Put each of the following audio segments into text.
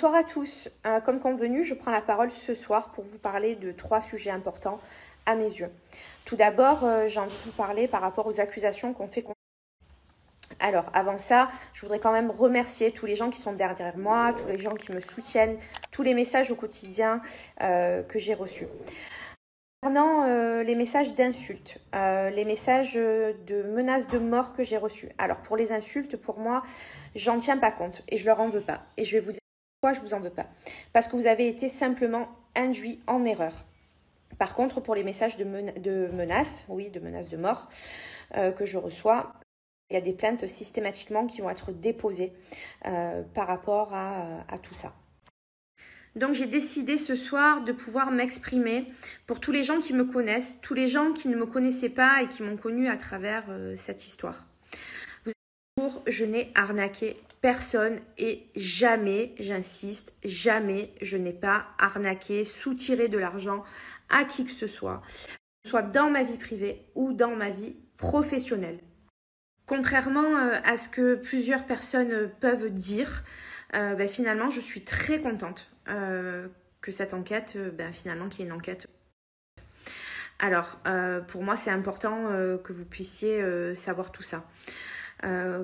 Bonsoir à tous. Comme convenu, je prends la parole ce soir pour vous parler de 3 sujets importants à mes yeux. Tout d'abord, j'ai envie de vous parler par rapport aux accusations qu'on fait contre. Alors, avant ça, je voudrais quand même remercier tous les gens qui sont derrière moi, tous les gens qui me soutiennent, tous les messages au quotidien que j'ai reçus. Concernant les messages d'insultes, les messages de menaces de mort que j'ai reçus. Alors, pour les insultes, pour moi, j'en tiens pas compte et je leur en veux pas. Et je vais vous dire pourquoi je vous en veux pas. Parce que vous avez été simplement induit en erreur. Par contre, pour les messages de menaces, oui, de menaces de mort que je reçois, il y a des plaintes systématiquement qui vont être déposées par rapport à tout ça. Donc j'ai décidé ce soir de pouvoir m'exprimer pour tous les gens qui me connaissent, tous les gens qui ne me connaissaient pas et qui m'ont connue à travers cette histoire. Je n'ai arnaqué personne et jamais, j'insiste, jamais je n'ai pas arnaqué, soutiré de l'argent à qui que ce soit dans ma vie privée ou dans ma vie professionnelle. Contrairement à ce que plusieurs personnes peuvent dire, finalement, je suis très contente que cette enquête, finalement, qu'il y ait une enquête. Alors, pour moi, c'est important que vous puissiez savoir tout ça.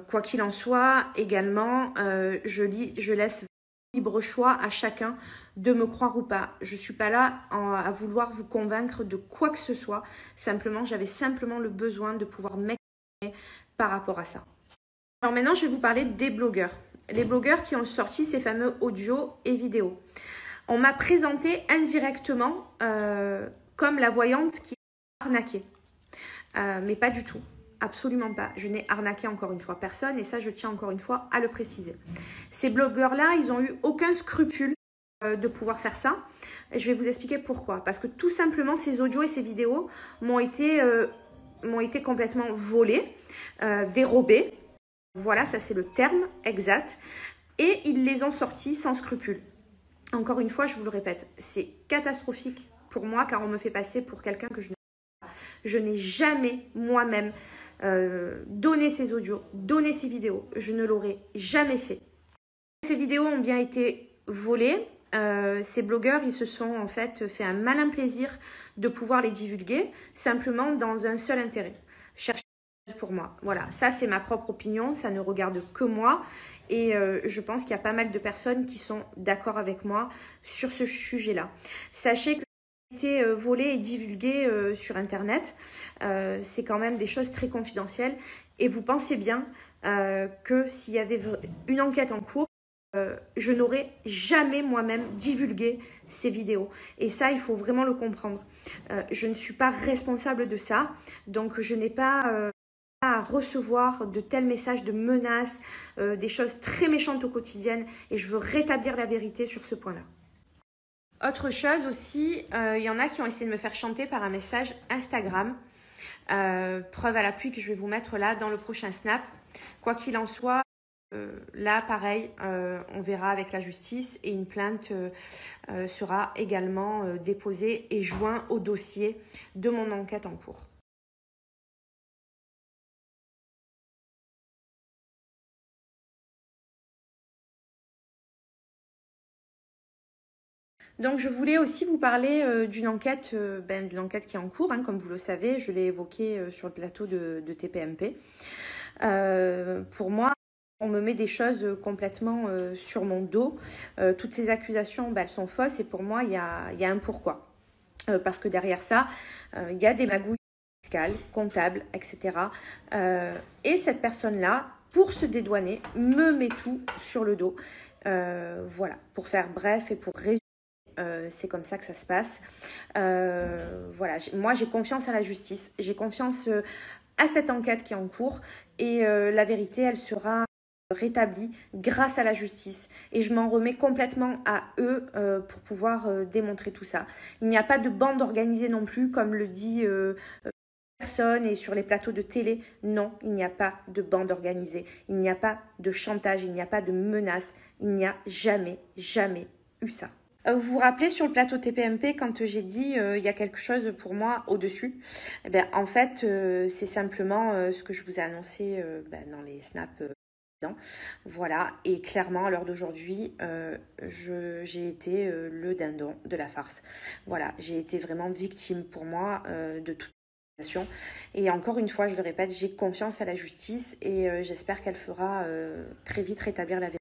Quoi qu'il en soit, également, je laisse libre choix à chacun de me croire ou pas. Je ne suis pas là à vouloir vous convaincre de quoi que ce soit. J'avais simplement le besoin de pouvoir m'exprimer par rapport à ça. Alors maintenant, je vais vous parler des blogueurs. Les blogueurs qui ont sorti ces fameux audios et vidéos. On m'a présenté indirectement comme la voyante qui a arnaqué. Mais pas du tout. Absolument pas. Je n'ai arnaqué encore une fois personne et ça, je tiens encore une fois à le préciser. Ces blogueurs-là, ils n'ont eu aucun scrupule de pouvoir faire ça. Et je vais vous expliquer pourquoi. Parce que tout simplement, ces audios et ces vidéos m'ont été complètement volés, dérobés. Voilà, ça c'est le terme exact. Et ils les ont sortis sans scrupule. Encore une fois, je vous le répète, c'est catastrophique pour moi car on me fait passer pour quelqu'un que je ne sais pas. Je n'ai jamais moi-même donné ces audios, donné ces vidéos. Je ne l'aurais jamais fait. Ces vidéos ont bien été volées. Ces blogueurs, ils se sont en fait fait un malin plaisir de pouvoir les divulguer simplement dans un seul intérêt. Chercher pour moi. Voilà, ça c'est ma propre opinion, ça ne regarde que moi et je pense qu'il y a pas mal de personnes qui sont d'accord avec moi sur ce sujet-là. Sachez que été volé et divulgué sur internet, c'est quand même des choses très confidentielles et vous pensez bien que s'il y avait une enquête en cours, je n'aurais jamais moi-même divulgué ces vidéos. Et ça, il faut vraiment le comprendre. Je ne suis pas responsable de ça, donc je n'ai pas à recevoir de tels messages de menaces, des choses très méchantes au quotidien et je veux rétablir la vérité sur ce point-là. Autre chose aussi, il y en a qui ont essayé de me faire chanter par un message Instagram. Preuve à l'appui que je vais vous mettre là dans le prochain snap. Quoi qu'il en soit, là pareil, on verra avec la justice et une plainte sera également déposée et jointe au dossier de mon enquête en cours. Donc, je voulais aussi vous parler d'une enquête, de l'enquête qui est en cours. Comme vous le savez, je l'ai évoqué sur le plateau de TPMP. Pour moi, on me met des choses complètement sur mon dos. Toutes ces accusations, elles sont fausses et pour moi, il y a un pourquoi. Parce que derrière ça, il y a des magouilles fiscales, comptables, etc. Et cette personne-là, pour se dédouaner, me met tout sur le dos. Voilà, pour faire bref et pour résumer. C'est comme ça que ça se passe. Voilà, moi j'ai confiance à la justice, j'ai confiance à cette enquête qui est en cours et la vérité elle sera rétablie grâce à la justice et je m'en remets complètement à eux pour pouvoir démontrer tout ça. Il n'y a pas de bande organisée non plus comme le dit personne et sur les plateaux de télé. Non, il n'y a pas de bande organisée, il n'y a pas de chantage, il n'y a pas de menace, il n'y a jamais eu ça. Vous vous rappelez sur le plateau TPMP quand j'ai dit il y a quelque chose pour moi au-dessus. En fait, c'est simplement ce que je vous ai annoncé dans les snaps Voilà, et clairement à l'heure d'aujourd'hui, j'ai été le dindon de la farce. Voilà, j'ai été vraiment victime pour moi de toute situation. Et encore une fois, je le répète, j'ai confiance à la justice et j'espère qu'elle fera très vite rétablir la vérité.